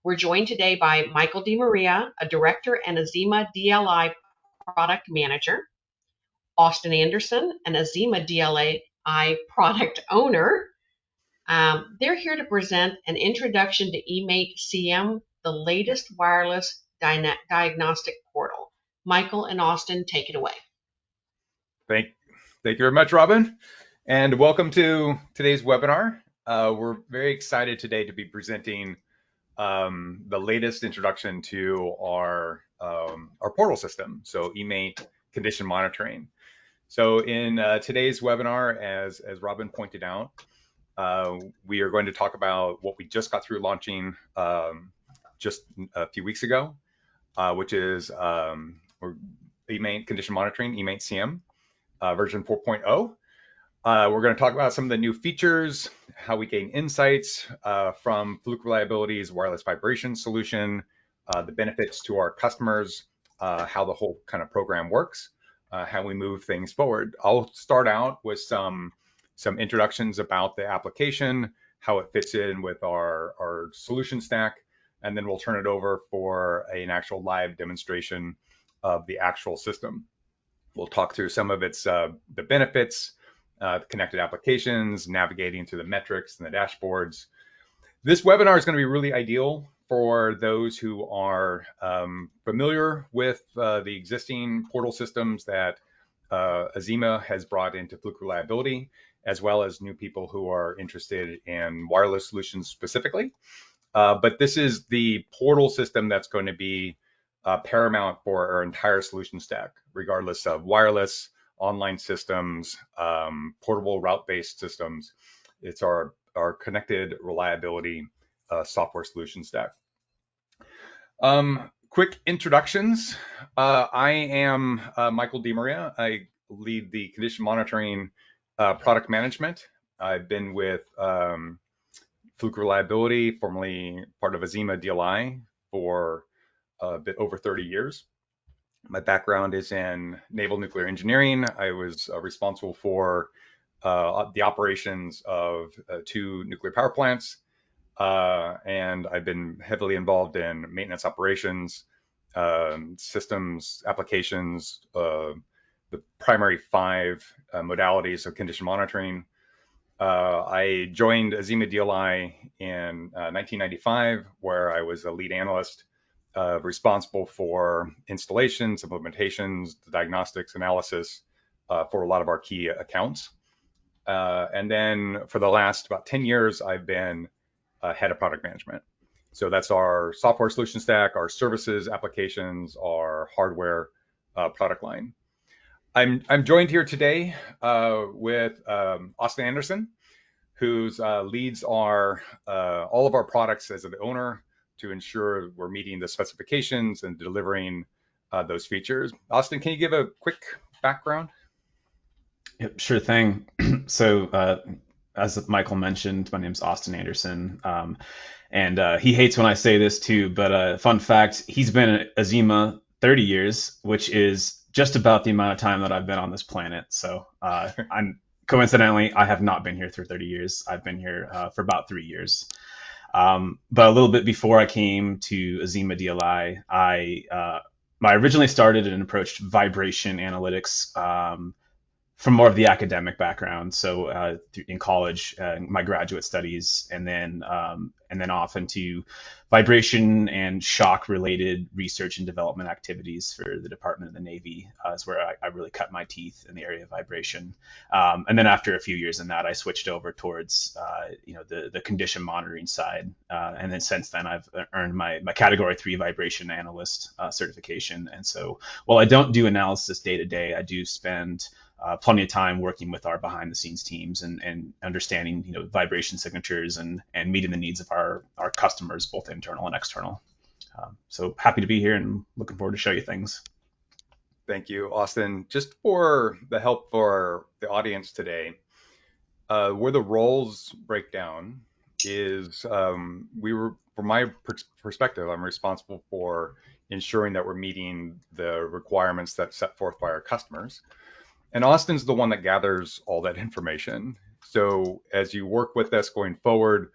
We're joined today by Michael DeMaria, a director and Azima DLI product manager, Austin Anderson, an Azima DLI product owner. They're here to present an introduction to eMaint CM, the latest wireless diagnostic portal. Michael and Austin, take it away. Thank you very much, Robin, and welcome to today's webinar. We're very excited today to be presenting the latest introduction to our portal system, so eMaint condition monitoring. So in today's webinar, as Robin pointed out, we are going to talk about what we just got through launching just a few weeks ago, which is eMaint condition monitoring, eMaint CM. Version 4.0. We're going to talk about some of the new features, how we gain insights from Fluke Reliability's wireless vibration solution, the benefits to our customers, how the whole kind of program works, how we move things forward. I'll start out with some introductions about the application, how it fits in with our solution stack, and then we'll turn it over for an actual live demonstration of the actual system. We'll talk through some of its the benefits, the connected applications, navigating through the metrics and the dashboards. This webinar is going to be really ideal for those who are familiar with the existing portal systems that Azima has brought into Fluke Reliability, as well as new people who are interested in wireless solutions specifically. But this is the portal system that's going to be paramount for our entire solution stack, regardless of wireless, online systems, portable route-based systems. It's our connected reliability software solution stack. Quick introductions. I am Michael DeMaria. I lead the condition monitoring product management. I've been with Fluke Reliability, formerly part of Azima DLI, for a bit over 30 years. My background is in naval nuclear engineering. I was responsible for the operations of 2 nuclear power plants, and I've been heavily involved in maintenance operations, systems, applications, the primary 5 modalities of condition monitoring. I joined Azima DLI in 1995, where I was a lead analyst responsible for installations, implementations, the diagnostics analysis for a lot of our key accounts. And then for the last about 10 years, I've been head of product management. So that's our software solution stack, our services, applications, our hardware product line. I'm joined here today with Austin Anderson, whose leads are all of our products as the owner, to ensure we're meeting the specifications and delivering those features. Austin, can you give a quick background? Yep, sure thing. So as Michael mentioned, my name's Austin Anderson. And he hates when I say this too, but fun fact, he's been at Azima 30 years, which is just about the amount of time that I've been on this planet. So coincidentally, I have not been here for 30 years. I've been here for about 3 years. But a little bit before I came to Azima DLI, I originally started and approached vibration analytics from more of the academic background. So in college, my graduate studies, and then off into vibration and shock related research and development activities for the Department of the Navy is where I really cut my teeth in the area of vibration. And then after a few years in that, I switched over towards the condition monitoring side. And then since then, I've earned my Category 3 vibration analyst certification. And so while I don't do analysis day to day, I do spend plenty of time working with our behind the scenes teams and understanding vibration signatures and meeting the needs of our customers, both internal and external. So happy to be here and looking forward to show you things. Thank you, Austin. Just for the help for the audience today, where the roles break down is from my perspective, I'm responsible for ensuring that we're meeting the requirements that set forth by our customers. And Austin's the one that gathers all that information. So as you work with us going forward,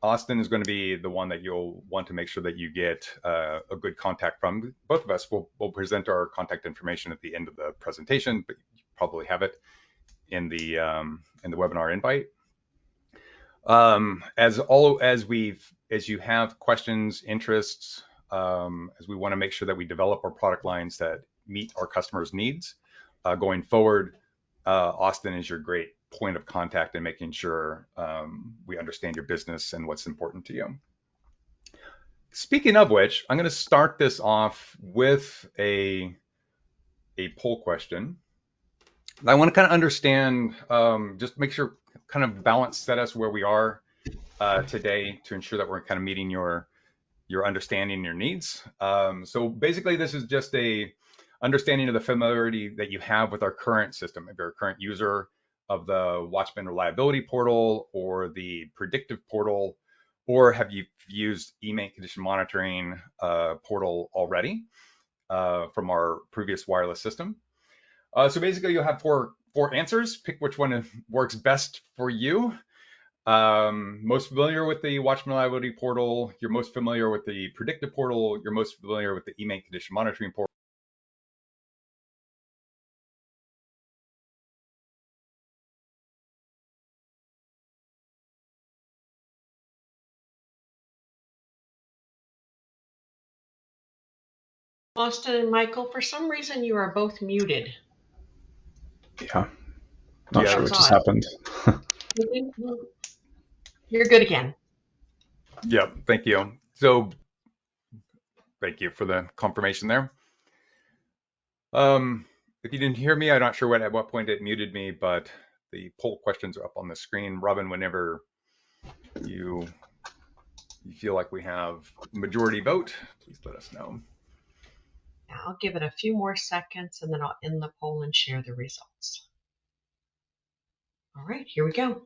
Austin is going to be the one that you'll want to make sure that you get a good contact from. Both of us will present our contact information at the end of the presentation, but you probably have it in the webinar invite. As you have questions, interests, as we want to make sure that we develop our product lines that meet our customers' needs going forward, Austin is your great point of contact in making sure we understand your business and what's important to you. Speaking of which, I'm going to start this off with a poll question. I want to kind of understand, just make sure, kind of balance set us where we are today to ensure that we're kind of meeting your understanding, your needs. So basically, this is just a understanding of the familiarity that you have with our current system. If you're a current user of the Watchman Reliability Portal or the Predictive Portal, or have you used eMaint Condition Monitoring portal already from our previous wireless system. So basically, you'll have four answers. Pick which one works best for you. Most familiar with the Watchman Reliability Portal, you're most familiar with the Predictive Portal, you're most familiar with the eMaint Condition Monitoring Portal. Austin and Michael, for some reason you are both muted. Yeah, not Yeah, sure what just odd. happened. You're good again. Yep, thank you. So thank you for the confirmation there. If you didn't hear me, I'm not sure at what point it muted me, but the poll questions are up on the screen. Robin, whenever you feel like we have majority vote, please let us know. I'll give it a few more seconds and then I'll end the poll and share the results. All right, here we go.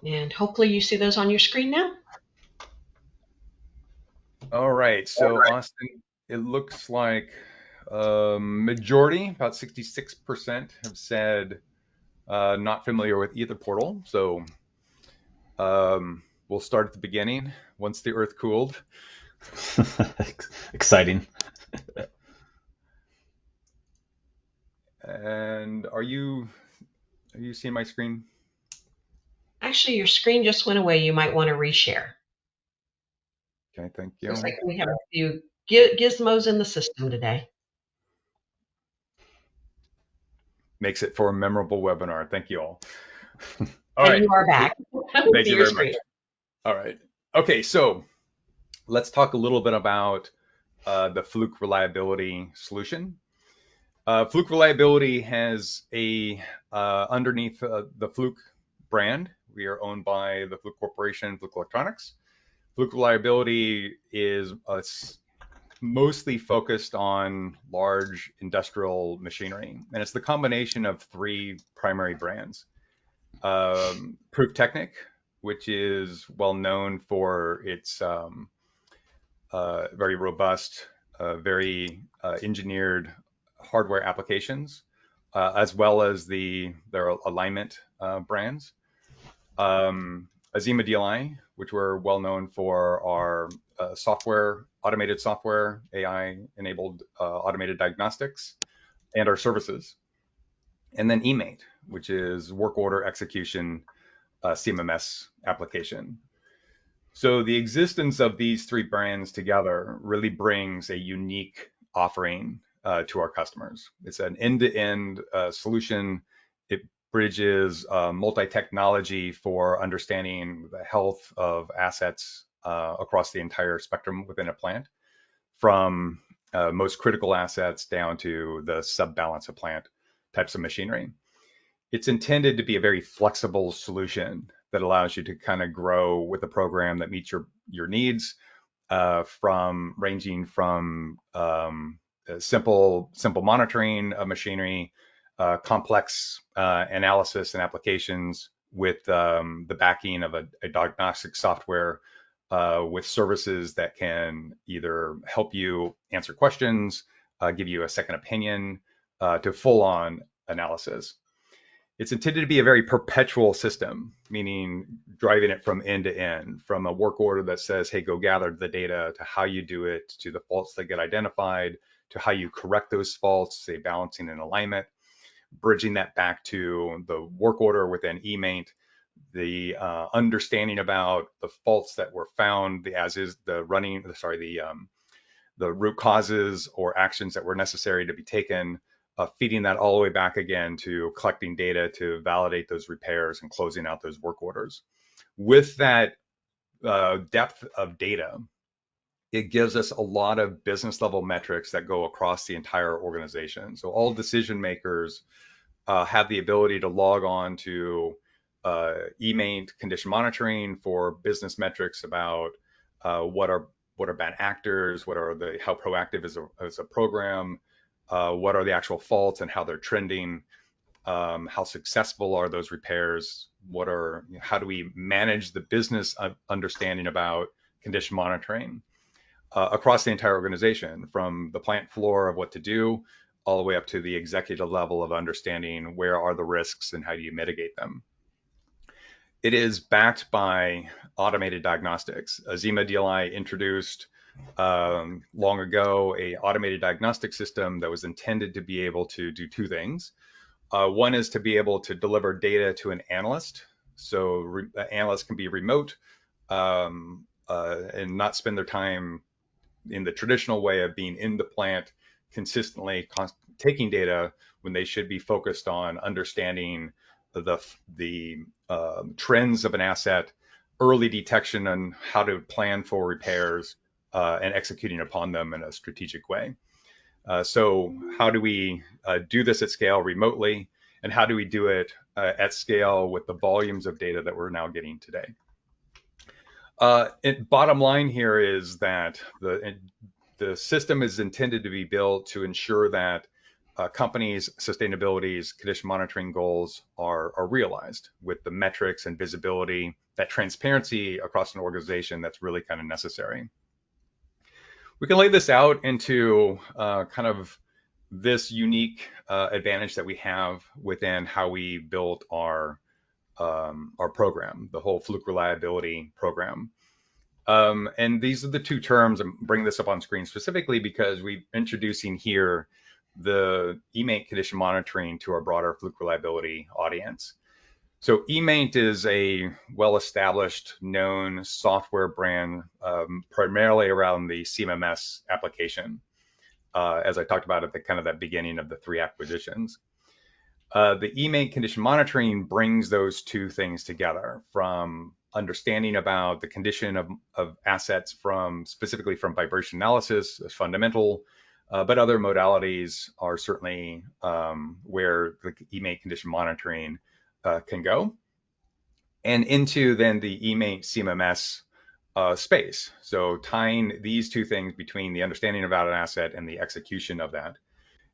And hopefully you see those on your screen now. All right, so Austin, it looks like majority, about 66% have said not familiar with either portal. So we'll start at the beginning. Once the earth cooled. Exciting. And are you seeing my screen? Actually, your screen just went away. You might want to reshare. Okay, thank you. Looks like we have a few gizmos in the system today. Makes it for a memorable webinar. Thank you all. All right. You are back. Thank you very much. All right. Okay, so let's talk a little bit about the Fluke Reliability solution. Fluke Reliability has underneath the Fluke brand, we are owned by the Fluke Corporation, Fluke Electronics. Fluke Reliability is mostly focused on large industrial machinery, and it's the combination of three primary brands. Proof Technic, which is well known for its very robust, very engineered hardware applications, as well as their alignment brands. Azima DLI, which we're well known for our automated software, AI-enabled automated diagnostics, and our services. And then eMaint, which is work order execution CMMS application. So the existence of these three brands together really brings a unique offering to our customers. It's an end-to-end solution. It bridges multi-technology for understanding the health of assets across the entire spectrum within a plant, from most critical assets down to the sub-balance of plant types of machinery. It's intended to be a very flexible solution that allows you to kind of grow with a program that meets your needs, ranging from simple monitoring of machinery, complex analysis and applications with the backing of a diagnostic software with services that can either help you answer questions, give you a second opinion, to full-on analysis. It's intended to be a very perpetual system, meaning driving it from end to end, from a work order that says, hey, go gather the data, to how you do it, to the faults that get identified, to how you correct those faults, say balancing and alignment, bridging that back to the work order within eMaint, the understanding about the faults that were found, the root causes or actions that were necessary to be taken, feeding that all the way back again to collecting data to validate those repairs and closing out those work orders. With that depth of data, it gives us a lot of business level metrics that go across the entire organization. So all decision makers have the ability to log on to eMaint condition monitoring for business metrics about what are bad actors, how proactive is a program, what are the actual faults and how they're trending, how successful are those repairs, how do we manage the business understanding about condition monitoring across the entire organization, from the plant floor of what to do all the way up to the executive level of understanding where are the risks and how do you mitigate them. It is backed by automated diagnostics. Azima DLI introduced long ago a automated diagnostic system that was intended to be able to do two things. One is to be able to deliver data to an analyst. So analysts can be remote and not spend their time in the traditional way of being in the plant consistently taking data, when they should be focused on understanding the trends of an asset, early detection on how to plan for repairs, and executing upon them in a strategic way. So how do we do this at scale remotely, and how do we do it at scale with the volumes of data that we're now getting today? Bottom line here is that the system is intended to be built to ensure that companies' sustainability's condition monitoring goals are realized with the metrics and visibility, that transparency across an organization that's really kind of necessary. We can lay this out into kind of this unique advantage that we have within how we built our program, the whole Fluke Reliability program. And these are the two terms. I'm bringing this up on screen specifically because we're introducing here the eMaint condition monitoring to our broader Fluke Reliability audience. So eMaint is a well-established, known software brand, primarily around the CMMS application, as I talked about at the kind of that beginning of the three acquisitions. The eMaint condition monitoring brings those two things together, from understanding about the condition of assets specifically from vibration analysis is fundamental, but other modalities are certainly where the eMaint condition monitoring can go, and into then the eMaint CMMS space. So tying these two things between the understanding about an asset and the execution of that.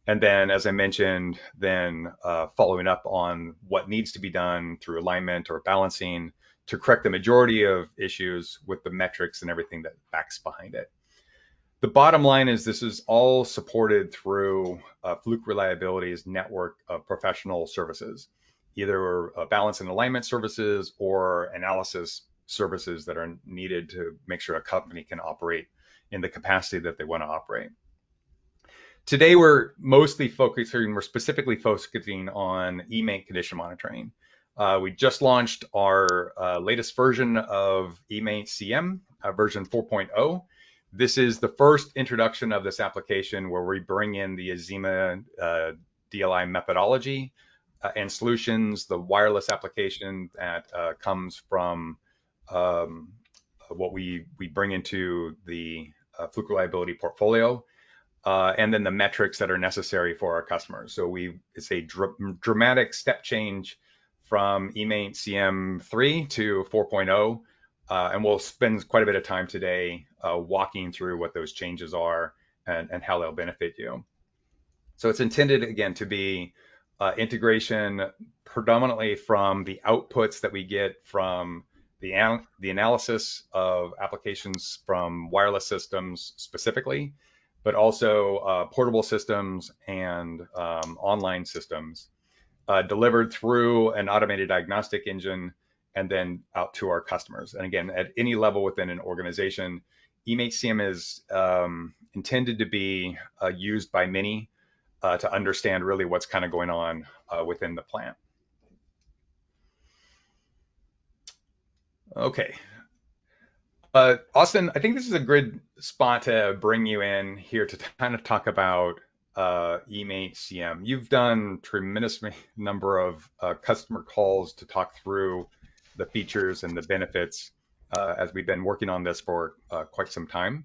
And then, as I mentioned, then following up on what needs to be done through alignment or balancing to correct the majority of issues with the metrics and everything that backs behind it. The bottom line is this is all supported through Fluke Reliability's network of professional services, either balance and alignment services or analysis services that are needed to make sure a company can operate in the capacity that they want to operate. Today, we're specifically focusing on eMaint condition monitoring. We just launched our latest version of eMaint CM, version 4.0. This is the first introduction of this application where we bring in the Azima DLI methodology and solutions, the wireless application that comes from what we bring into the Fluke Reliability portfolio. And then the metrics that are necessary for our customers. So it's a dramatic step change from eMaint CM3 to 4.0. And we'll spend quite a bit of time today walking through what those changes are and how they'll benefit you. So it's intended, again, to be integration predominantly from the outputs that we get from the analysis of applications from wireless systems specifically, but also portable systems and online systems delivered through an automated diagnostic engine and then out to our customers. And again, at any level within an organization, eMaint CM is intended to be used by many to understand really what's kind of going on within the plant. Okay. Austin, I think this is a good spot to bring you in here to kind of talk about eMaint CM. You've done tremendous number of customer calls to talk through the features and the benefits as we've been working on this for quite some time.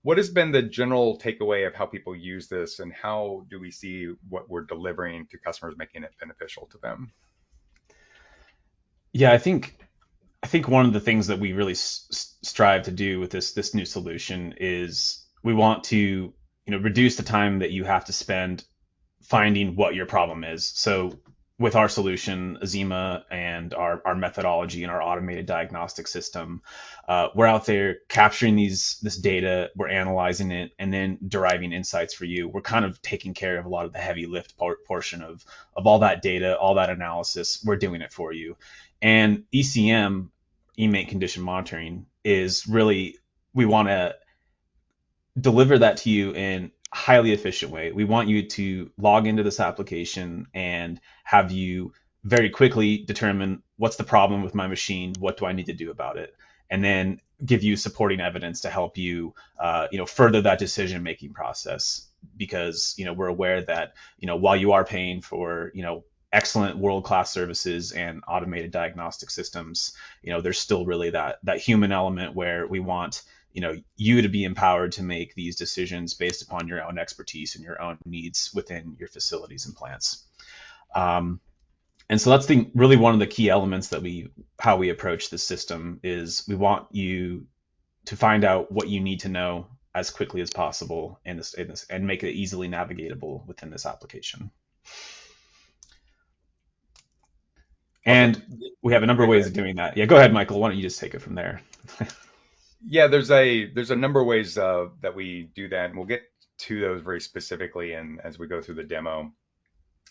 What has been the general takeaway of how people use this, and how do we see what we're delivering to customers, making it beneficial to them? Yeah, I think one of the things that we really strive to do with this new solution is we want to reduce the time that you have to spend finding what your problem is. So with our solution, Azima, and our methodology and our automated diagnostic system, we're out there capturing this data, we're analyzing it, and then deriving insights for you. We're kind of taking care of a lot of the heavy lift portion of all that data, all that analysis. We're doing it for you. And ECM, eMaint condition monitoring, is really, we want to deliver that to you in a highly efficient way. We want you to log into this application and have you very quickly determine what's the problem with my machine, what do I need to do about it, and then give you supporting evidence to help you, further that decision-making process. Because we're aware that while you are paying for excellent world-class services and automated diagnostic systems, there's still really that human element where we want you to be empowered to make these decisions based upon your own expertise and your own needs within your facilities and plants. And so that's really one of the key elements that how we approach this system is we want you to find out what you need to know as quickly as possible in this and make it easily navigatable within this application. And we have a number of ways of doing that. Yeah, go ahead, Michael. Why don't you just take it from there? Yeah, there's a number of ways that we do that, and we'll get to those very specifically as we go through the demo.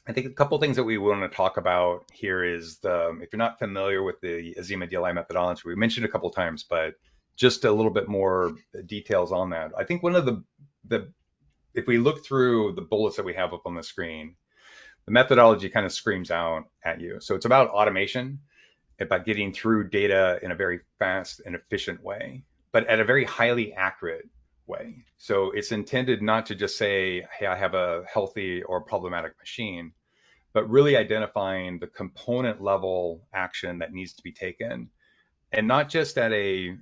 I think a couple things that we want to talk about here is if you're not familiar with the Azima DLI methodology, we mentioned a couple of times, but just a little bit more details on that. I think one of the if we look through the bullets that we have up on the screen, the methodology kind of screams out at you. So it's about automation, about getting through data in a very fast and efficient way, but at a very highly accurate way. So it's intended not to just say, hey, I have a healthy or problematic machine, but really identifying the component level action that needs to be taken. And not just at hey,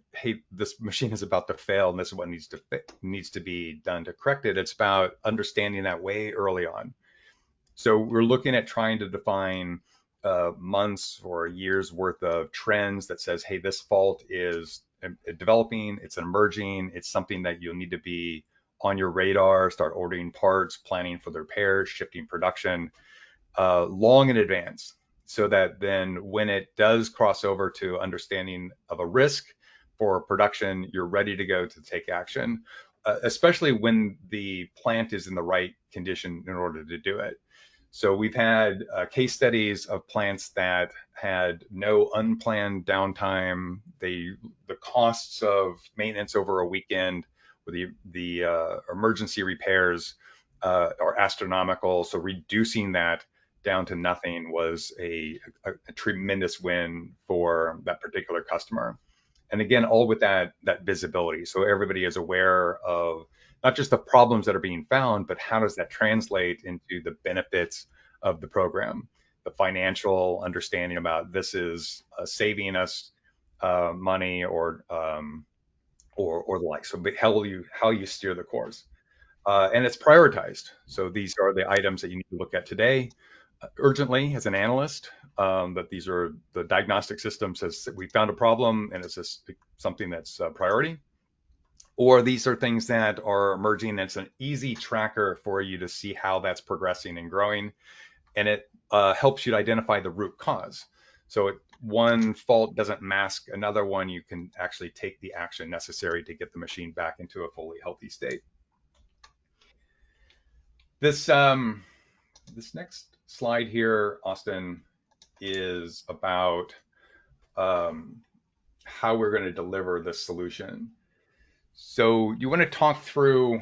this machine is about to fail and this is what needs to be done to correct it. It's about understanding that way early on. So we're looking at trying to define months or years worth of trends that says, hey, this fault is developing, it's emerging, it's something that you'll need to be on your radar, start ordering parts, planning for the repairs, shifting production long in advance, so that then when it does cross over to understanding of a risk for production, you're ready to go to take action, especially when the plant is in the right condition in order to do it. So we've had case studies of plants that had no unplanned downtime. The costs of maintenance over a weekend or the emergency repairs are astronomical. So reducing that down to nothing was a tremendous win for that particular customer. And again, all with that visibility. So everybody is aware of not just the problems that are being found, but how does that translate into the benefits of the program, the financial understanding about this is saving us money or the like. So how you steer the course, and it's prioritized. So these are the items that you need to look at today urgently as an analyst. That these are the diagnostic system says we found a problem and it's just something that's a priority. Or these are things that are emerging. It's an easy tracker for you to see how that's progressing and growing. And it helps you to identify the root cause. So one fault doesn't mask another one. You can actually take the action necessary to get the machine back into a fully healthy state. This next slide here, Austin, is about how we're going to deliver the solution. So you want to talk through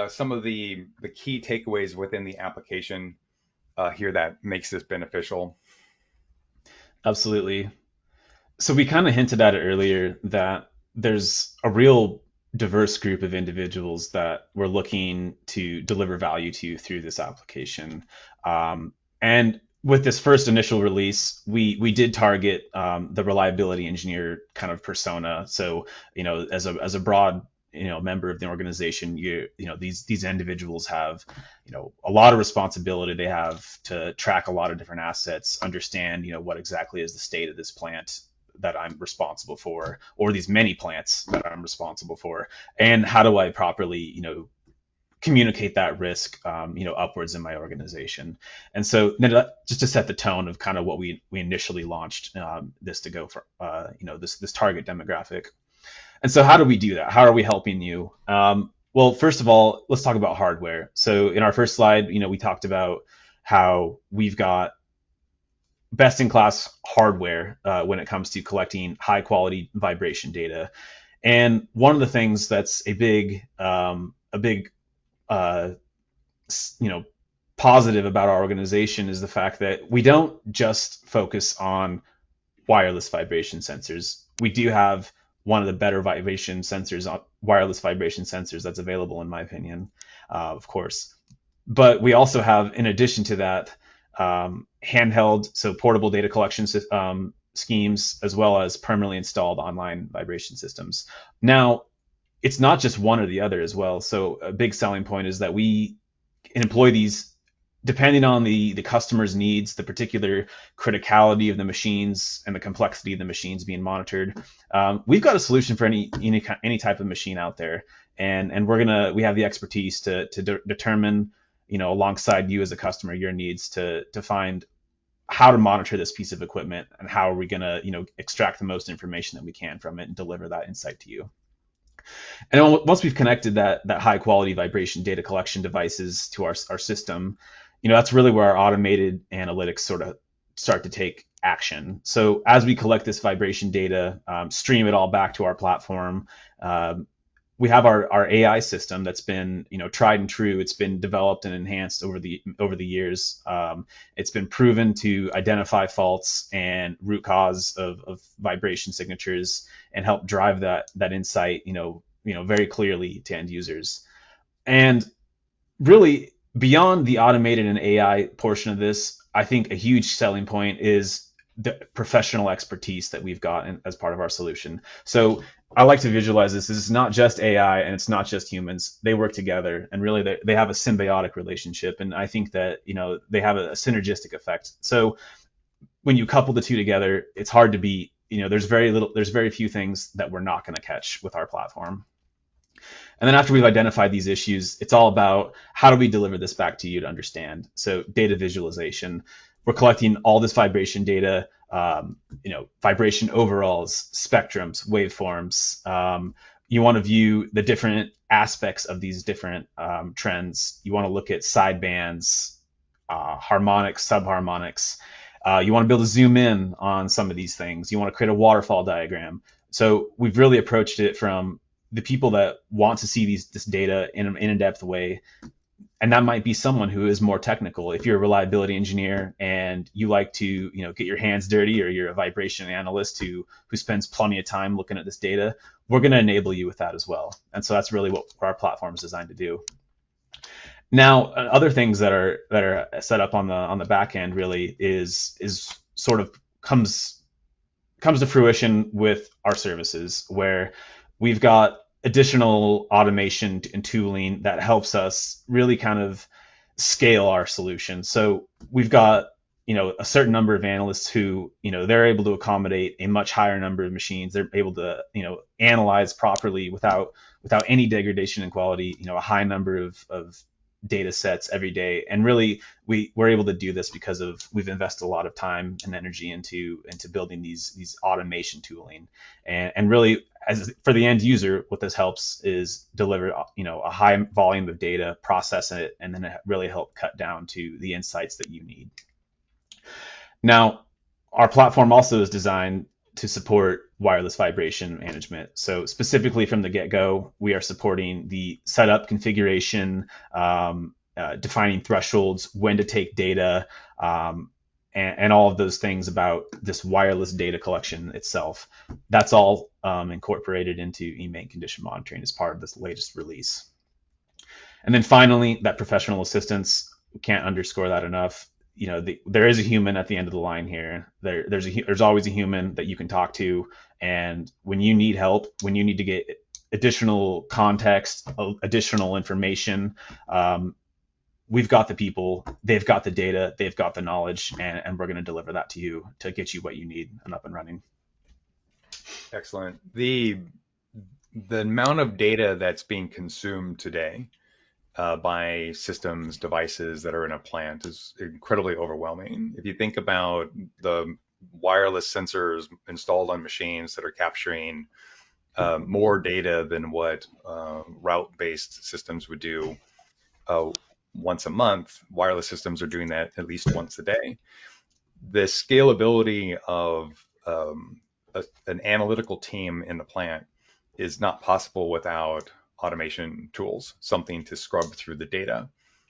some of the key takeaways within the application here that makes this beneficial. Absolutely. So we kind of hinted at it earlier that there's a real diverse group of individuals that we're looking to deliver value to through this application. And with this first initial release, we did target the reliability engineer kind of persona. So, as a broad member of the organization, these individuals have a lot of responsibility. They have to track a lot of different assets, understand what exactly is the state of this plant that I'm responsible for, or these many plants that I'm responsible for, and how do I properly communicate that risk upwards in my organization. And so then just to set the tone of kind of what we initially launched this to go for this target demographic. And so how do we do that? How are we helping you? Well, first of all, let's talk about hardware. So in our first slide, we talked about how we've got best-in-class hardware when it comes to collecting high-quality vibration data. And one of the things that's a big positive about our organization is the fact that we don't just focus on wireless vibration sensors. We do have one of the better wireless vibration sensors that's available, in my opinion, of course. But we also have, in addition to that, handheld, so portable data collection schemes, as well as permanently installed online vibration systems. Now, it's not just one or the other as well. So a big selling point is that we employ these depending on the customer's needs, the particular criticality of the machines and the complexity of the machines being monitored. We've got a solution for any type of machine out there, and we have the expertise to determine, alongside you as a customer, your needs to find how to monitor this piece of equipment and how are we going to extract the most information that we can from it and deliver that insight to you. And once we've connected that high quality vibration data collection devices to our system, that's really where our automated analytics sort of start to take action. So as we collect this vibration data, stream it all back to our platform, we have our AI system that's been tried and true. It's been developed and enhanced over the years. It's been proven to identify faults and root cause of vibration signatures and help drive that insight very clearly to end users. And really, beyond the automated and AI portion of this, I think a huge selling point is the professional expertise that we've got as part of our solution. So I like to visualize this. This is not just AI and it's not just humans. They work together, and really they have a symbiotic relationship. And I think that they have a synergistic effect. So when you couple the two together, it's hard to beat. There's very few things that we're not going to catch with our platform. And then after we've identified these issues, it's all about how do we deliver this back to you to understand. So data visualization. We're collecting all this vibration data, vibration overalls, spectrums, waveforms. You want to view the different aspects of these different trends. You want to look at sidebands, harmonics, subharmonics. You want to be able to zoom in on some of these things. You want to create a waterfall diagram. So we've really approached it from the people that want to see this data in a depth way. And that might be someone who is more technical. If you're a reliability engineer and you like to, get your hands dirty, or you're a vibration analyst who spends plenty of time looking at this data, we're going to enable you with that as well. And so that's really what our platform is designed to do. Now, other things that are set up on the back end really is sort of comes to fruition with our services, where we've got additional automation and tooling that helps us really kind of scale our solution. So we've got a certain number of analysts who they're able to accommodate a much higher number of machines. They're able to analyze properly without any degradation in quality, a high number of data sets every day. And really we're able to do this because we've invested a lot of time and energy into building these automation tooling. And really, as for the end user, what this helps is deliver a high volume of data, process it, and then it really help cut down to the insights that you need. Now, our platform also is designed to support wireless vibration management. So specifically from the get-go, we are supporting the setup configuration, defining thresholds, when to take data, and all of those things about this wireless data collection itself. That's all incorporated into eMaint condition monitoring as part of this latest release. And then finally, that professional assistance, we can't underscore that enough. There is a human at the end of the line here. There's always a human that you can talk to, and when you need help, when you need to get additional context, additional information, we've got the people, they've got the data, they've got the knowledge, and we're going to deliver that to you to get you what you need and up and running. Excellent. The amount of data that's being consumed today by systems, devices that are in a plant is incredibly overwhelming. If you think about the wireless sensors installed on machines that are capturing more data than what route-based systems would do once a month, wireless systems are doing that at least once a day. The scalability of an analytical team in the plant is not possible without automation tools, something to scrub through the data. And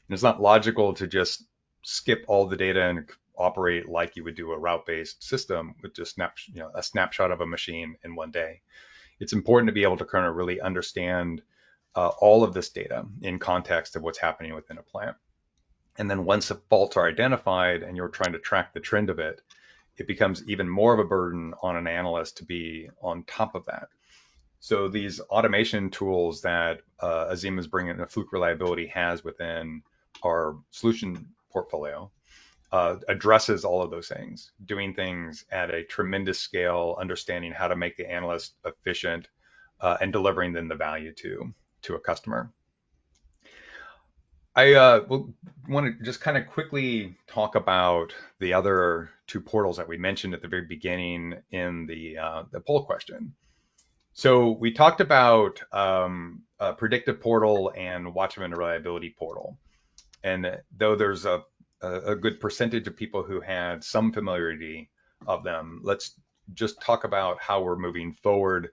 it's not logical to just skip all the data and operate like you would do a route-based system with just a snapshot of a machine in one day. It's important to be able to kind of really understand all of this data in context of what's happening within a plant. And then once the faults are identified and you're trying to track the trend of it, it becomes even more of a burden on an analyst to be on top of that. So these automation tools that Azima is bringing, Fluke Reliability has within our solution portfolio, addresses all of those things, doing things at a tremendous scale, understanding how to make the analyst efficient, and delivering them the value to a customer. I want to just kind of quickly talk about the other two portals that we mentioned at the very beginning in the poll question. So we talked about predictive portal and Watchman reliability portal, and though there's a good percentage of people who had some familiarity of them, let's just talk about how we're moving forward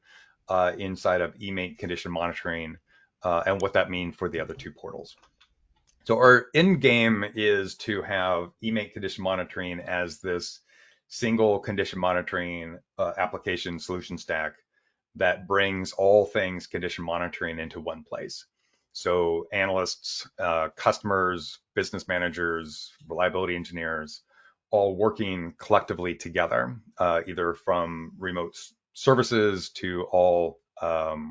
inside of eMaint condition monitoring and what that means for the other two portals. So our end game is to have eMaint condition monitoring as this single condition monitoring application solution stack that brings all things condition monitoring into one place. So analysts, customers, business managers, reliability engineers, all working collectively together, either from remote services to all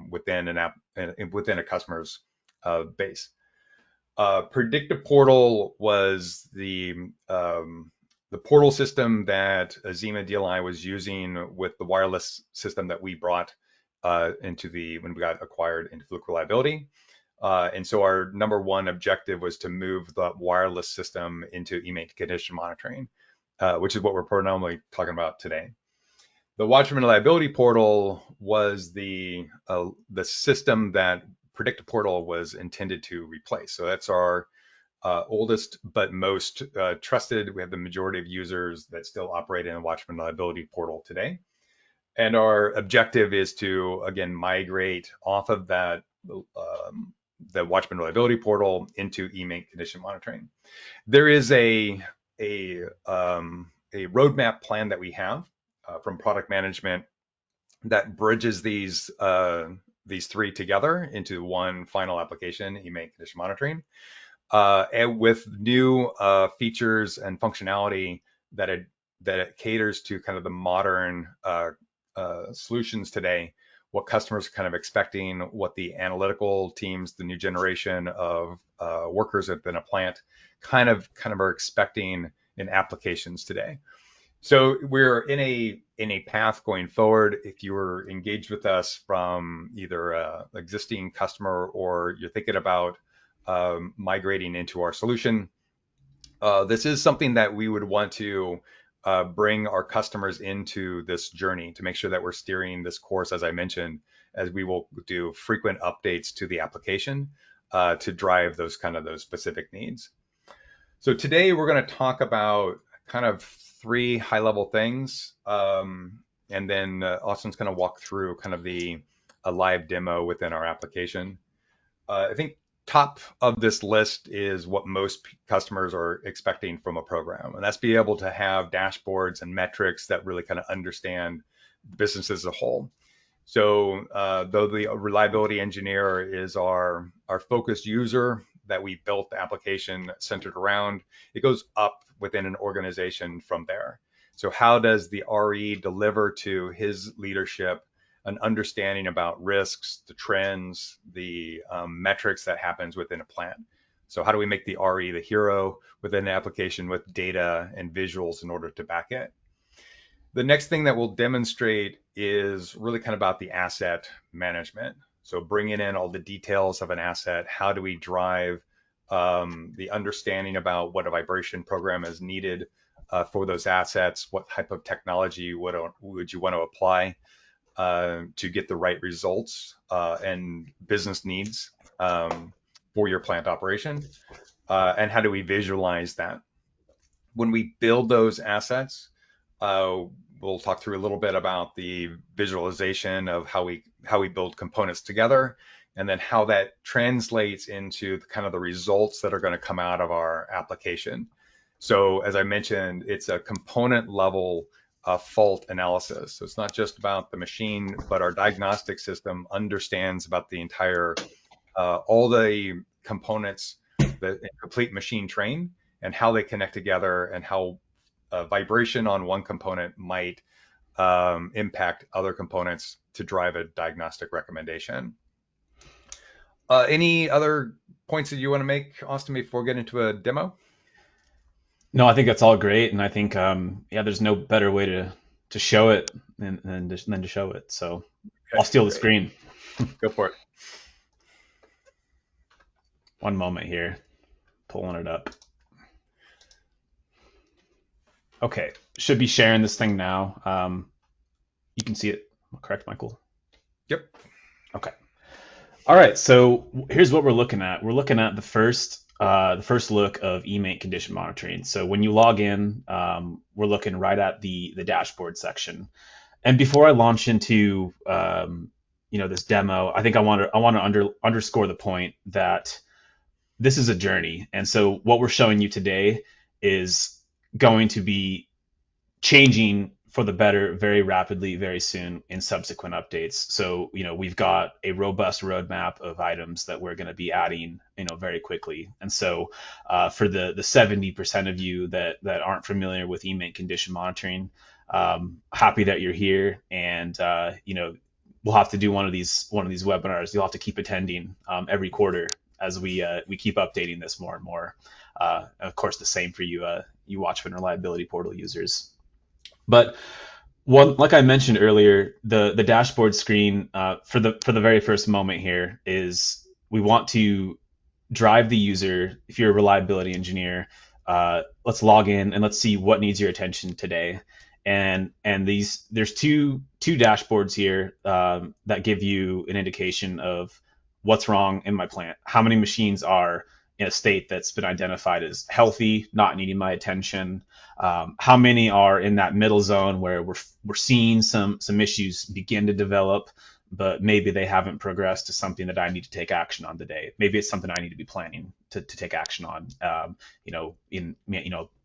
within an app, within a customer's base. Predictive Portal was the portal system that Azima DLI was using with the wireless system that we brought when we got acquired into Fluke Reliability. And so our number one objective was to move the wireless system into eMaint condition monitoring, which is what we're predominantly talking about today. The Watchman Reliability Portal was the system that Predictive Portal was intended to replace. So that's our oldest but most trusted. We have the majority of users that still operate in a Watchman Reliability Portal today. And our objective is to, again, migrate off of that, the Watchman Reliability Portal into eMaint condition monitoring. There is a roadmap plan that we have from product management that bridges these three together into one final application, eMaint condition monitoring, and with new features and functionality that it caters to kind of the modern solutions today, what customers are kind of expecting, what the analytical teams, the new generation of workers within a plant kind of are expecting in applications today. So we're in a path going forward. If you were engaged with us from either an existing customer or you're thinking about migrating into our solution, this is something that we would want to bring our customers into this journey to make sure that we're steering this course, as I mentioned, as we will do frequent updates to the application to drive those specific needs. So today we're going to talk about kind of three high-level things, and then Austin's going to walk through kind of a live demo within our application. I think top of this list is what most customers are expecting from a program, and that's be able to have dashboards and metrics that really kind of understand the business as a whole. So though the reliability engineer is our focused user that we built the application centered around, it goes up within an organization from there. So how does the RE deliver to his leadership an understanding about risks, the trends, the metrics that happens within a plant? So how do we make the RE the hero within the application with data and visuals in order to back it? The next thing that we'll demonstrate is really kind of about the asset management. So bringing in all the details of an asset, how do we drive the understanding about what a vibration program is needed for those assets, what type of technology would you want to apply to get the right results and business needs for your plant operation, and how do we visualize that? When we build those assets, we'll talk through a little bit about the visualization of how we build components together, and then how that translates into kind of the results that are going to come out of our application. So as I mentioned, it's a component level fault analysis. So it's not just about the machine, but our diagnostic system understands about the entire, all the components, the complete machine train, and how they connect together, and how vibration on one component might impact other components to drive a diagnostic recommendation. Any other points that you want to make, Austin, before we get into a demo? No, I think that's all great, and I think there's no better way to show it than to show it. So okay, I'll steal the screen. Go for it. One moment here, pulling it up. Okay, should be sharing this thing now. You can see it, correct, Michael? Yep. Okay. All right, so here's what we're looking at. We're looking at the first look of eMaint condition monitoring. So when you log in, we're looking right at the dashboard section. And before I launch into this demo, I think I want to underscore the point that this is a journey. And so what we're showing you today is going to be changing for the better very rapidly, very soon in subsequent updates. So, we've got a robust roadmap of items that we're going to be adding, very quickly. And so for the 70% of you that aren't familiar with eMaint condition monitoring, happy that you're here. And, we'll have to do one of these webinars. You'll have to keep attending every quarter as we keep updating this more and more. Of course, the same for you, you Watchman Reliability Portal users. But like I mentioned earlier, the dashboard screen for the very first moment here is we want to drive the user. If you're a reliability engineer, let's log in and let's see what needs your attention today. And there's two dashboards here that give you an indication of what's wrong in my plant, how many machines are in a state that's been identified as healthy, not needing my attention, how many are in that middle zone where we're seeing some issues begin to develop, but maybe they haven't progressed to something that I need to take action on today. Maybe it's something I need to be planning to take action on, in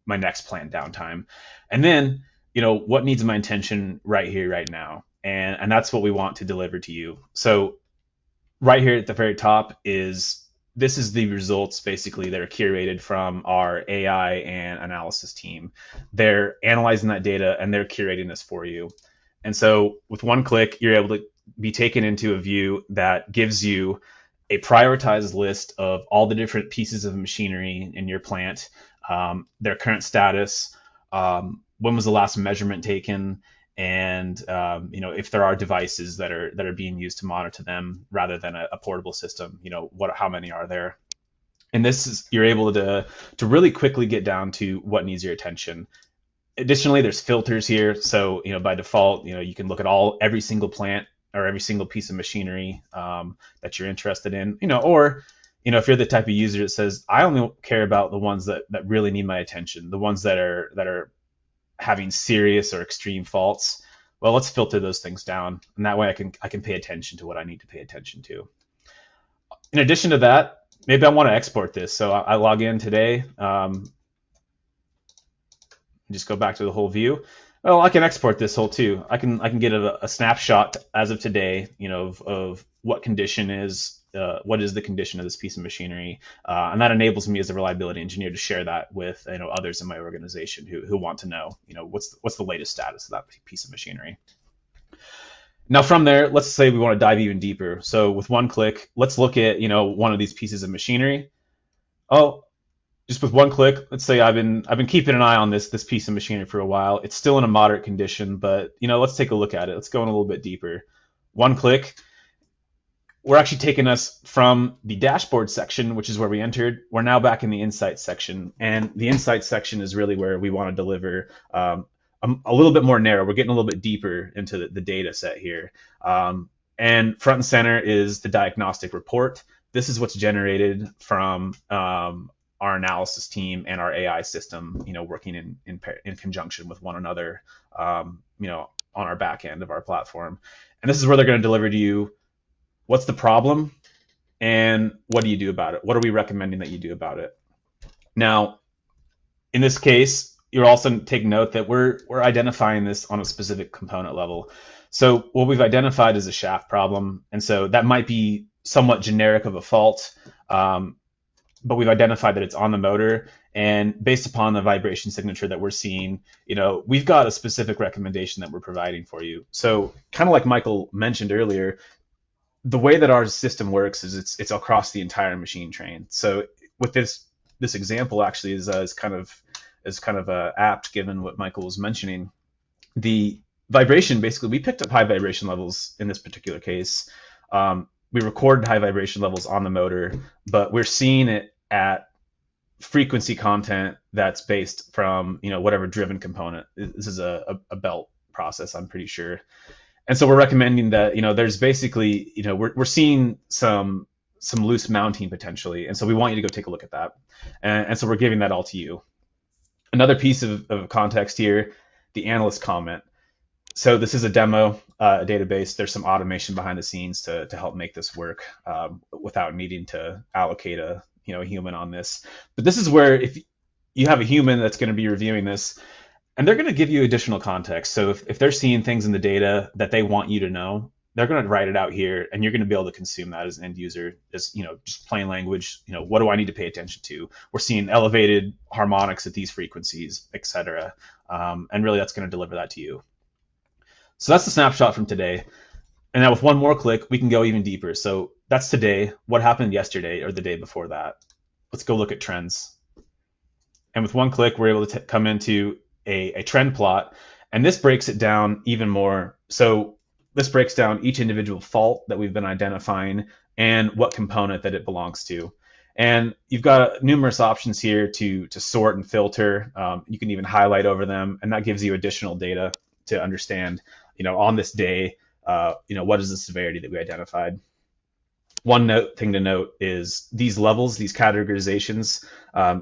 my next planned downtime. And then, what needs my attention right here, right now, and that's what we want to deliver to you. So right here at the very top this is the results basically that are curated from our AI and analysis team. They're analyzing that data and they're curating this for you. And so with one click, you're able to be taken into a view that gives you a prioritized list of all the different pieces of machinery in your plant, their current status, when was the last measurement taken, and if there are devices that are being used to monitor them rather than a portable system, how many are there? And you're able to really quickly get down to what needs your attention. Additionally, there's filters here, so by default, you can look at every single plant or every single piece of machinery that you're interested in, or if you're the type of user that says I only care about the ones that really need my attention, the ones that are having serious or extreme faults, well, let's filter those things down, and that way I can pay attention to what I need to pay attention to. In addition to that, maybe I want to export this. So I log in today, just go back to the whole view. Well, I can export this whole too. I can get a snapshot as of today, of what condition is, what is the condition of this piece of machinery, and that enables me as a reliability engineer to share that with others in my organization who want to know, what's the latest status of that piece of machinery. Now from there, let's say we want to dive even deeper. So with one click, let's look at one of these pieces of machinery. Oh, just with one click, let's say I've been keeping an eye on this piece of machinery for a while. It's still in a moderate condition, but let's take a look at it. Let's go in a little bit deeper. One click, we're actually taking us from the dashboard section, which is where we entered. We're now back in the insights section, and the insights section is really where we want to deliver a little bit more narrow. We're getting a little bit deeper into the data set here. And front and center is the diagnostic report. This is what's generated from our analysis team and our AI system, working in conjunction with one another, on our back end of our platform. And this is where they're going to deliver to you what's the problem and what do you do about it? What are we recommending that you do about it? Now, in this case, you're also take note that we're identifying this on a specific component level. So what we've identified is a shaft problem, and so that might be somewhat generic of a fault, but we've identified that it's on the motor, and based upon the vibration signature that we're seeing, we've got a specific recommendation that we're providing for you. So kind of like Michael mentioned earlier, the way that our system works is it's across the entire machine train. So with this example actually is kind of apt given what Michael was mentioning. The vibration, basically, we picked up high vibration levels in this particular case. We recorded high vibration levels on the motor, but we're seeing it at frequency content that's based from whatever driven component. This is a belt process, I'm pretty sure. And so we're recommending that there's basically we're seeing some loose mounting potentially, and so we want you to go take a look at that. And so we're giving that all to you. Another piece of context here, the analyst comment. So this is a demo database. There's some automation behind the scenes to help make this work without needing to allocate a human on this. But this is where if you have a human that's going to be reviewing this, and they're going to give you additional context. So if they're seeing things in the data that they want you to know, they're going to write it out here, and you're going to be able to consume that as an end user, as just plain language. What do I need to pay attention to? We're seeing elevated harmonics at these frequencies, etc. And really, that's going to deliver that to you. So that's the snapshot from today. And now with one more click, we can go even deeper. So that's today. What happened yesterday or the day before that? Let's go look at trends. And with one click, we're able to come into a trend plot, and this breaks it down even more. So this breaks down each individual fault that we've been identifying and what component that it belongs to. And you've got numerous options here to sort and filter. You can even highlight over them, and that gives you additional data to understand, on this day, what is the severity that we identified. One thing to note is these levels, these categorizations,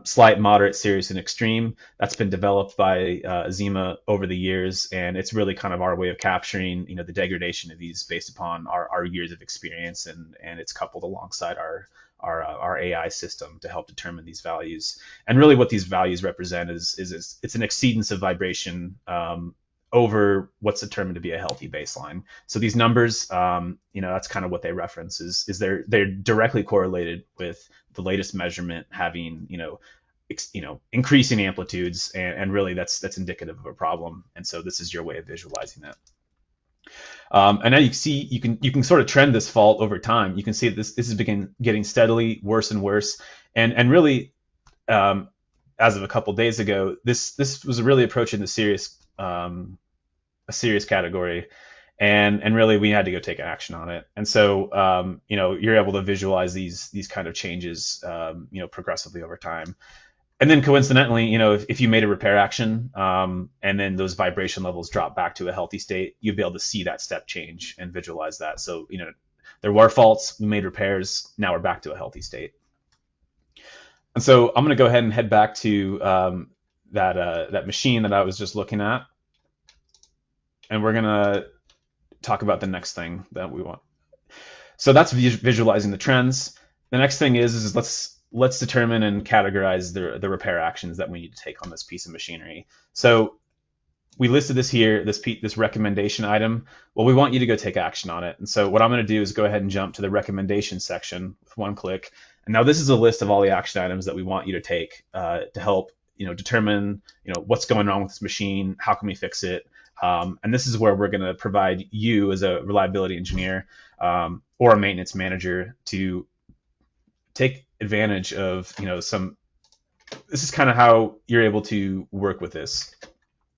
slight, moderate, serious, and extreme, that's been developed by Azima over the years, and it's really kind of our way of capturing, the degradation of these based upon our years of experience, and it's coupled alongside our AI system to help determine these values. And really what these values represent is it's an exceedance of vibration over what's determined to be a healthy baseline. So these numbers, that's kind of what they reference is they're directly correlated with the latest measurement having, increasing amplitudes, and really that's indicative of a problem. And so this is your way of visualizing it. And now you see you can sort of trend this fault over time. You can see that this is getting steadily worse and worse, and really, as of a couple days ago, this was really approaching the serious. A serious category, and really we had to go take action on it. And so you're able to visualize these kind of changes progressively over time. And then coincidentally, if you made a repair action and then those vibration levels drop back to a healthy state, you'll be able to see that step change and visualize that. So there were faults, we made repairs, now we're back to a healthy state. And so I'm going to go ahead and head back to that machine that I was just looking at, and we're gonna talk about the next thing that we want. So that's visualizing the trends. The next thing is let's determine and categorize the repair actions that we need to take on this piece of machinery. So we listed this here, this recommendation item. Well, we want you to go take action on it. And so what I'm going to do is go ahead and jump to the recommendation section with one click. And now this is a list of all the action items that we want you to take to help determine what's going wrong with this machine, how can we fix it. And this is where we're going to provide you as a reliability engineer or a maintenance manager to take advantage of some. This is kind of how you're able to work with this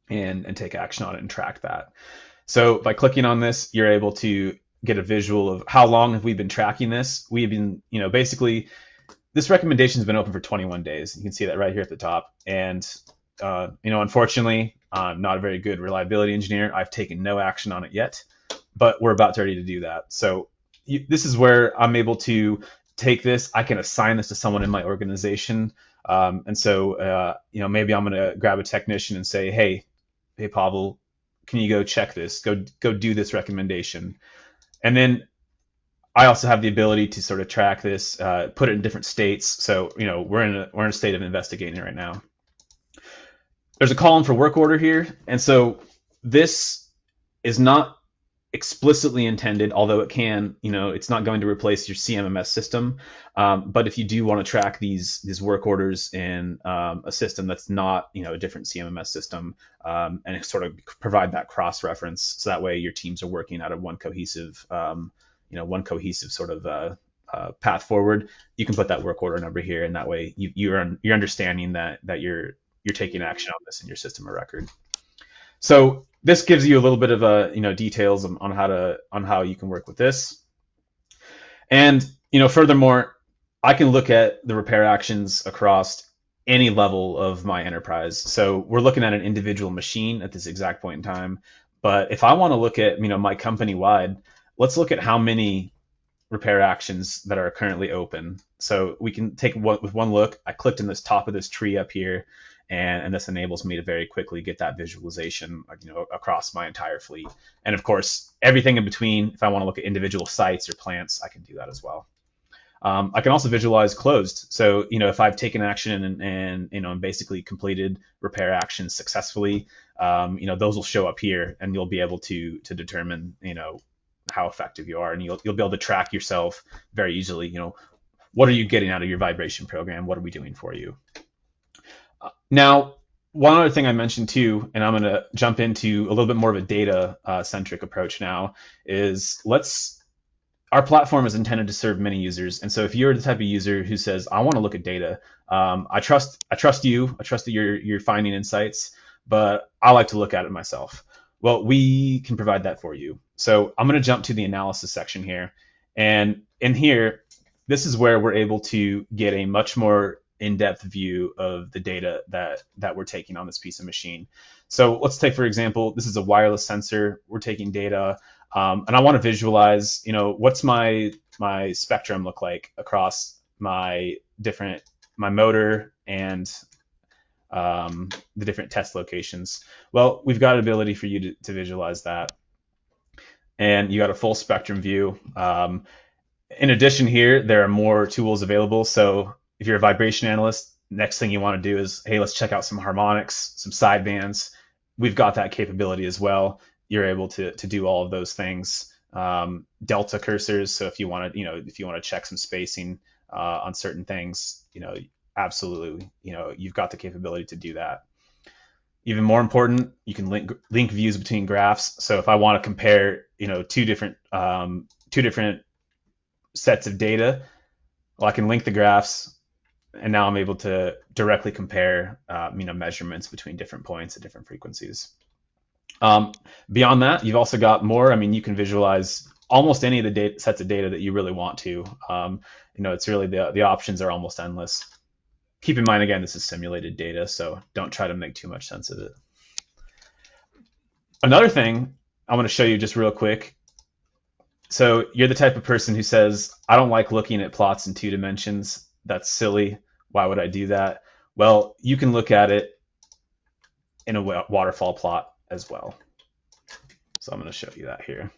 and take action on it and track that. So by clicking on this, you're able to get a visual of how long have we been tracking this. We've been, basically this recommendation has been open for 21 days. You can see that right here at the top. And, unfortunately, I'm not a very good reliability engineer. I've taken no action on it yet, but we're about ready to do that. So this is where I'm able to take this. I can assign this to someone in my organization. And so, maybe I'm going to grab a technician and say, hey, Pavel, can you go check this? Go do this recommendation. And then I also have the ability to sort of track this, put it in different states. So, we're in a state of investigating right now. There's a column for work order here. And so this is not explicitly intended, although it can, it's not going to replace your CMMS system. But if you do want to track these work orders in a system that's not, a different CMMS system, and sort of provide that cross reference, so that way your teams are working out of one cohesive, sort of path forward, you can put that work order number here, and that way you're understanding that you're taking action on this in your system of record. So this gives you a little bit of details on how you can work with this. And furthermore, I can look at the repair actions across any level of my enterprise. So we're looking at an individual machine at this exact point in time. But if I want to look at my company wide, let's look at how many repair actions that are currently open. So we can take with one look. I clicked in this top of this tree up here. And this enables me to very quickly get that visualization, across my entire fleet. And of course, everything in between, if I want to look at individual sites or plants, I can do that as well. I can also visualize closed. So, if I've taken action and basically completed repair actions successfully, those will show up here, and you'll be able to determine, how effective you are, and you'll be able to track yourself very easily. What are you getting out of your vibration program? What are we doing for you? Now, one other thing I mentioned too, and I'm going to jump into a little bit more of a data centric approach now, is our platform is intended to serve many users. And so if you're the type of user who says, I want to look at data, I trust you, I trust that you're finding insights, but I like to look at it myself. Well, we can provide that for you. So I'm going to jump to the analysis section here. And in here, this is where we're able to get a much more in-depth view of the data that we're taking on this piece of machine. So let's take, for example, this is a wireless sensor. We're taking data, and I want to visualize, what's my spectrum look like across my motor and the different test locations. Well, we've got an ability for you to visualize that, and you got a full spectrum view. In addition, here there are more tools available. So if you're a vibration analyst, next thing you want to do is, hey, let's check out some harmonics, some sidebands. We've got that capability as well. You're able to do all of those things. Delta cursors. So if you want to check some spacing on certain things, absolutely, you've got the capability to do that. Even more important, you can link views between graphs. So if I want to compare, two different sets of data, well, I can link the graphs. And now I'm able to directly compare, measurements between different points at different frequencies. Beyond that, you've also got more. You can visualize almost any of the sets of data that you really want to. It's really the options are almost endless. Keep in mind, again, this is simulated data, so don't try to make too much sense of it. Another thing I want to show you just real quick. So you're the type of person who says, I don't like looking at plots in 2 dimensions. That's silly. Why would I do that? Well, you can look at it in a waterfall plot as well. So I'm going to show you that here.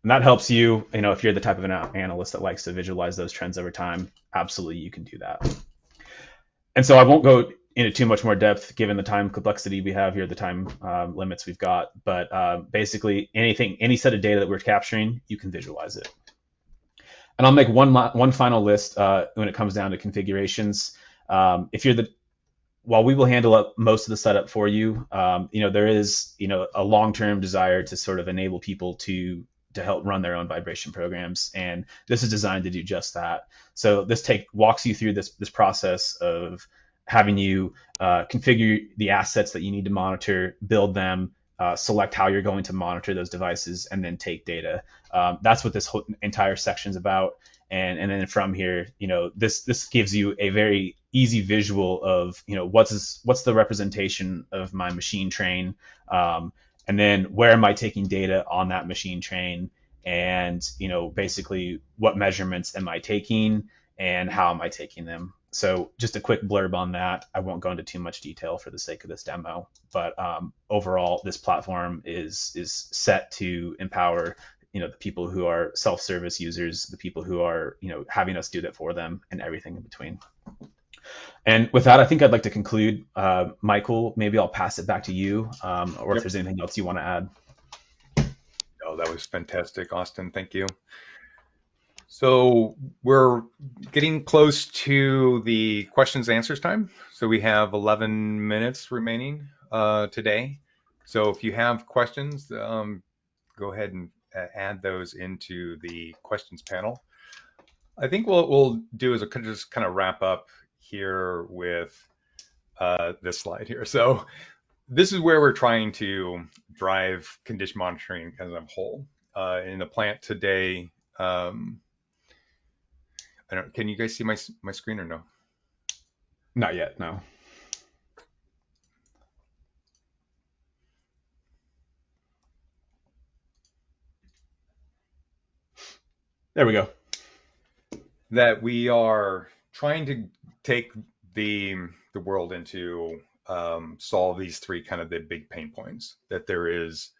And that helps you, if you're the type of an analyst that likes to visualize those trends over time, absolutely you can do that. And so I won't go into too much more depth given the time complexity we have here, the time limits we've got. But basically, any set of data that we're capturing, you can visualize it. And I'll make one final list when it comes down to configurations. While we will handle up most of the setup for you, there is a long-term desire to sort of enable people to help run their own vibration programs, and this is designed to do just that. So this walks you through this process of having you configure the assets that you need to monitor, build them, select how you're going to monitor those devices, and then take data. That's what this whole entire section is about. And then from here, this gives you a very easy visual of what's the representation of my machine train, and then where am I taking data on that machine train, and basically what measurements am I taking and how am I taking them. So just a quick blurb on that. I won't go into too much detail for the sake of this demo, but overall, this platform is set to empower the people who are self-service users, the people who are having us do that for them, and everything in between. And with that, I think I'd like to conclude. Michael, maybe I'll pass it back to you, or if there's anything else you want to add. Oh, that was fantastic, Austin. Thank you. So we're getting close to the questions and answers time. So we have 11 minutes remaining today. So if you have questions, go ahead and add those into the questions panel. I think what we'll do is just kind of wrap up here with this slide here. So this is where we're trying to drive condition monitoring as a whole in the plant today. Can you guys see my screen or no? Not yet, no. There we go. That we are trying to take the world into solve these three kind of the big pain points. That there is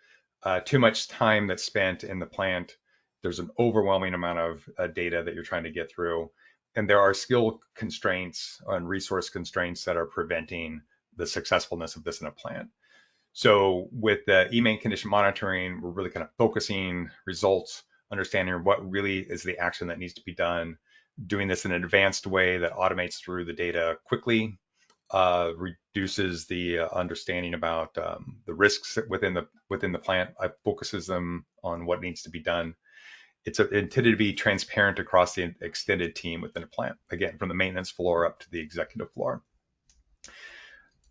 too much time that's spent in the plant. There's an overwhelming amount of data that you're trying to get through, and there are skill constraints and resource constraints that are preventing the successfulness of this in a plant. So with the eMaint condition monitoring, we're really kind of focusing results, understanding what really is the action that needs to be done, doing this in an advanced way that automates through the data quickly, reduces the understanding about the risks within the plant, focuses them on what needs to be done. It's intended to be transparent across the extended team within a plant, again, from the maintenance floor up to the executive floor.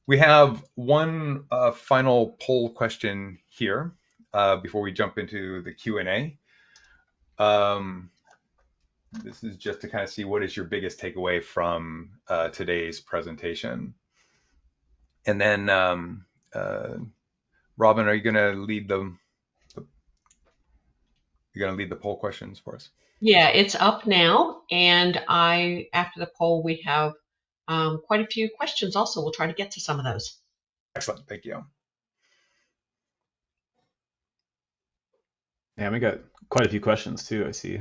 We have one final poll question here before we jump into the Q&A. This is just to kind of see what is your biggest takeaway from today's presentation. And then, Robin, are you going to lead the poll questions for us? Yeah, it's up now, and after the poll, we have quite a few questions also. We'll try to get to some of those. Excellent, thank you. Yeah, we got quite a few questions too, I see.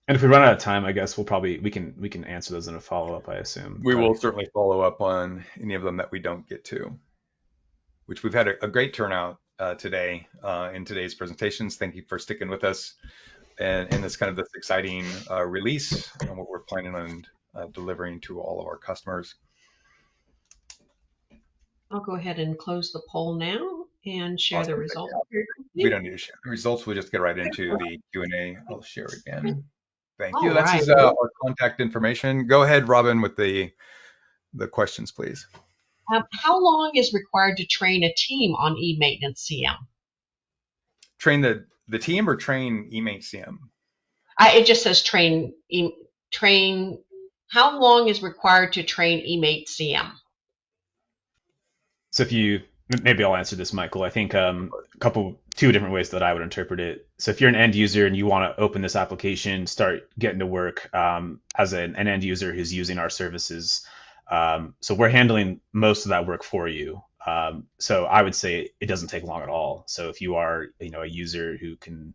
And if we run out of time, I guess we can answer those in a follow-up, I assume. We will certainly follow up on any of them that we don't get to, which we've had a great turnout today in today's presentations. Thank you for sticking with us and in this exciting release and what we're planning on delivering to all of our customers. I'll go ahead and close the poll now and share the results. We don't need to share the results. We'll just get right into the Q&A. I'll share again. Thank you. All That's right. our contact information. Go ahead, Robin, with the questions, please. How long is required to train a team on eMaint CM? Train the team or train eMaint CM? It just says train. How long is required to train eMaint CM? So maybe I'll answer this, Michael. I think two different ways that I would interpret it. So if you're an end user and you want to open this application, start getting to work as an end user who's using our services, So we're handling most of that work for you. So I would say it doesn't take long at all. So if you are, a user who can,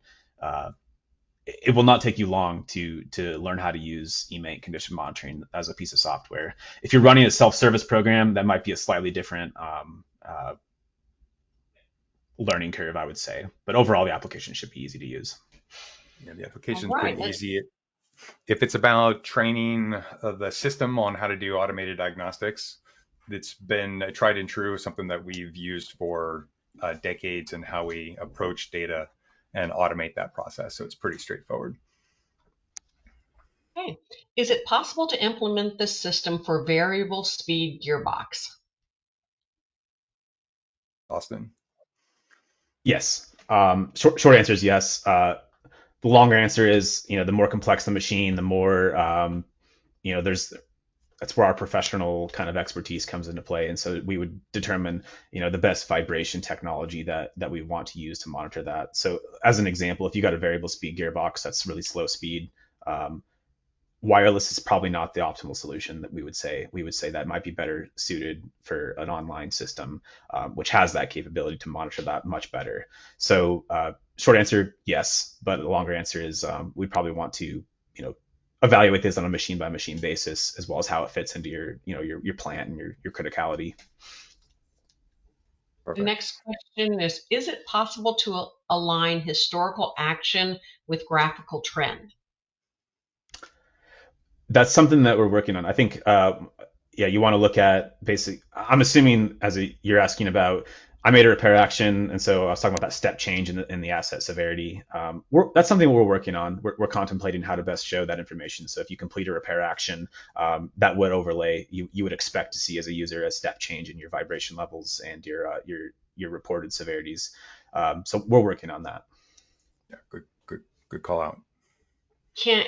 it will not take you long to learn how to use eMaint condition monitoring as a piece of software. If you're running a self-service program, that might be a slightly different learning curve, I would say. But overall, the application should be easy to use. Yeah, the All application is right. pretty easy. If it's about training the system on how to do automated diagnostics, it's been a tried and true, something that we've used for decades in how we approach data and automate that process. So it's pretty straightforward. Okay. Is it possible to implement this system for variable speed gearbox? Austin? Yes. Short answer is yes. The longer answer is, the more complex the machine, the more, there's that's where our professional kind of expertise comes into play. And so we would determine, the best vibration technology that we want to use to monitor that. So as an example, if you got a variable speed gearbox that's really slow speed, um, wireless is probably not the optimal solution. That we would say that might be better suited for an online system, which has that capability to monitor that much better. So short answer, yes, but the longer answer is we'd probably want to evaluate this on a machine by machine basis, as well as how it fits into your plant and your criticality. The Perfect. next question is it possible to align historical action with graphical trend? That's something that we're working on. I think, yeah, you want to look at basic. I'm assuming you're asking about. I made a repair action, and so I was talking about that step change in the asset severity. That's something we're working on. We're contemplating how to best show that information. So if you complete a repair action, that would overlay. You would expect to see as a user a step change in your vibration levels and your reported severities. So we're working on that. Yeah, good call out. Can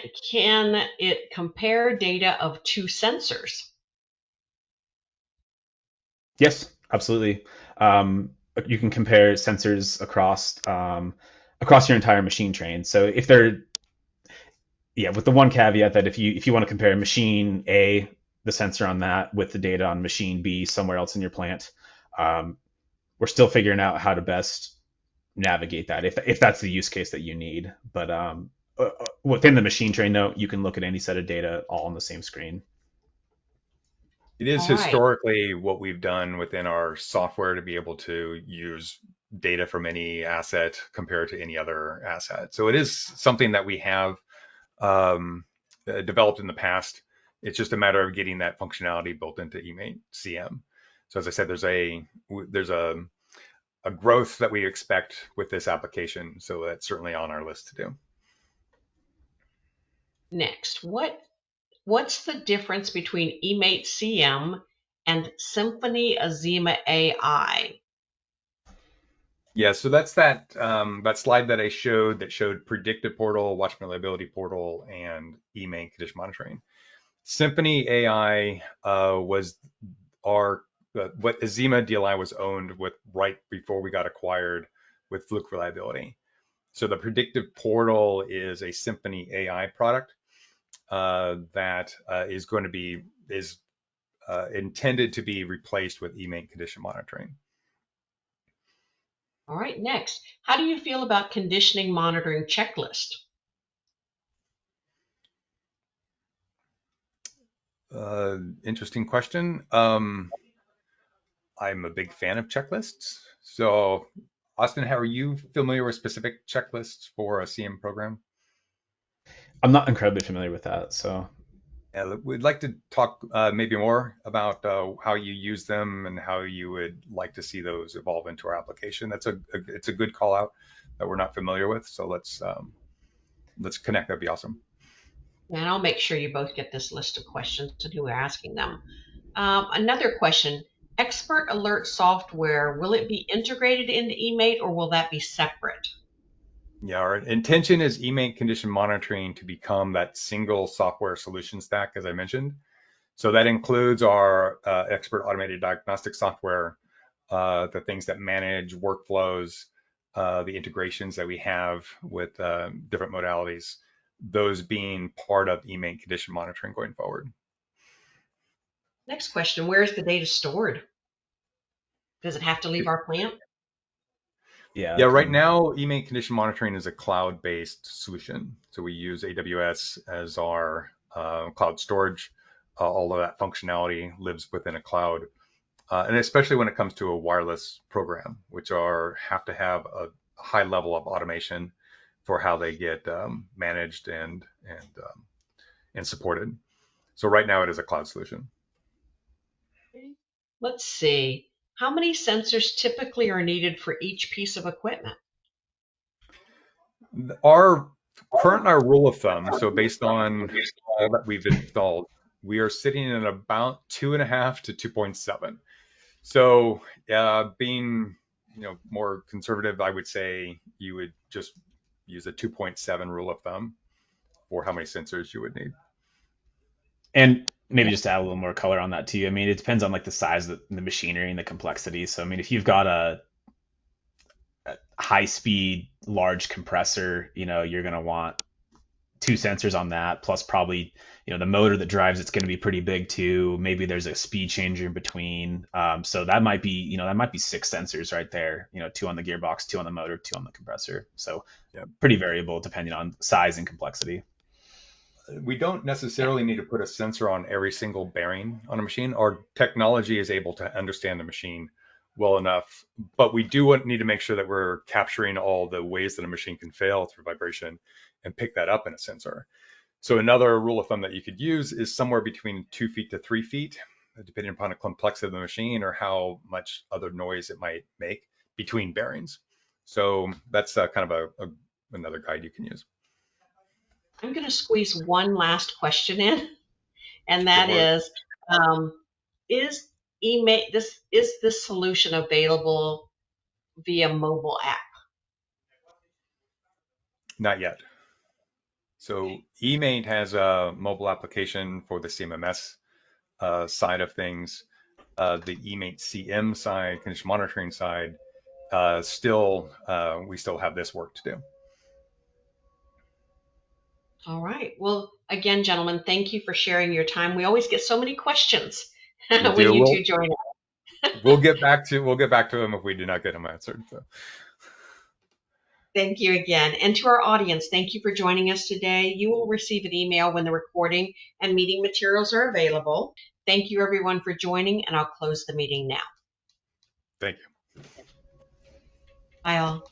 it compare data of two sensors? Yes, absolutely. You can compare sensors across your entire machine train. So if they're yeah, with the one caveat that if you want to compare machine A, the sensor on that with the data on machine B somewhere else in your plant, um, we're still figuring out how to best navigate that if that's the use case that you need. But within the machine train note, you can look at any set of data all on the same screen. It is All right. historically what we've done within our software to be able to use data from any asset compared to any other asset. So it is something that we have um, developed in the past. It's just a matter of getting that functionality built into eMaint CM. So as I said, there's a growth that we expect with this application. So that's certainly on our list to do. Next, what's the difference between eMaint CM and Symphony Azima AI? Yeah, so that's that slide that I showed that showed predictive portal, watchman reliability portal, and eMaint condition monitoring. Symphony AI was our what Azima DLI was owned with right before we got acquired with Fluke Reliability. So the predictive portal is a Symphony AI product that is going to be is intended to be replaced with eMaint condition monitoring. All right, next, how do you feel about conditioning monitoring checklist? Interesting question. I'm a big fan of checklists. So, Austin, how are you familiar with specific checklists for a CM program? I'm not incredibly familiar with that, so We'd like to talk maybe more about how you use them and how you would like to see those evolve into our application. It's a good call out that we're not familiar with. So let's connect. That'd be awesome. And I'll make sure you both get this list of questions and who are asking them. Another question, expert alert software, will it be integrated into eMaint or will that be separate? Yeah, our intention is eMaint condition monitoring to become that single software solution stack, as I mentioned. So that includes our expert automated diagnostic software, the things that manage workflows, the integrations that we have with different modalities, those being part of eMaint condition monitoring going forward. Next question, where is the data stored? Does it have to leave our plant? Yeah. Yeah, right now, eMaint condition monitoring is a cloud-based solution. So we use AWS as our cloud storage. All of that functionality lives within a cloud. And especially when it comes to a wireless program, which have to have a high level of automation for how they get managed and supported. So right now it is a cloud solution. Let's see. How many sensors typically are needed for each piece of equipment? Our rule of thumb, so based on all that we've installed, we are sitting at about 2.5 to 2.7. So being more conservative, I would say you would just use a 2.7 rule of thumb for how many sensors you would need. And maybe just to add a little more color on that too. I mean, it depends on like the size of the machinery and the complexity. So I mean, if you've got a high speed, large compressor, you're going to want two sensors on that, plus probably, the motor that drives it's going to be pretty big too. Maybe there's a speed changer in between. So that might be, six sensors right there, two on the gearbox, two on the motor, two on the compressor. So Yeah. pretty variable depending on size and complexity. We don't necessarily need to put a sensor on every single bearing on a machine. Our technology is able to understand the machine well enough, but we do need to make sure that we're capturing all the ways that a machine can fail through vibration and pick that up in a sensor. So another rule of thumb that you could use is somewhere between 2 feet to 3 feet, depending upon the complexity of the machine or how much other noise it might make between bearings. So that's kind of another guide you can use. I'm going to squeeze one last question in, and that is eMaint this solution available via mobile app? Not yet. So eMaint has a mobile application for the CMMS side of things. The eMaint CM side, condition monitoring side, we still have this work to do. All right. Well, again, gentlemen, thank you for sharing your time. We always get so many questions when you two join us. We'll get back to them if we do not get them answered. So. Thank you again. And to our audience, thank you for joining us today. You will receive an email when the recording and meeting materials are available. Thank you, everyone, for joining, and I'll close the meeting now. Thank you. Bye, all.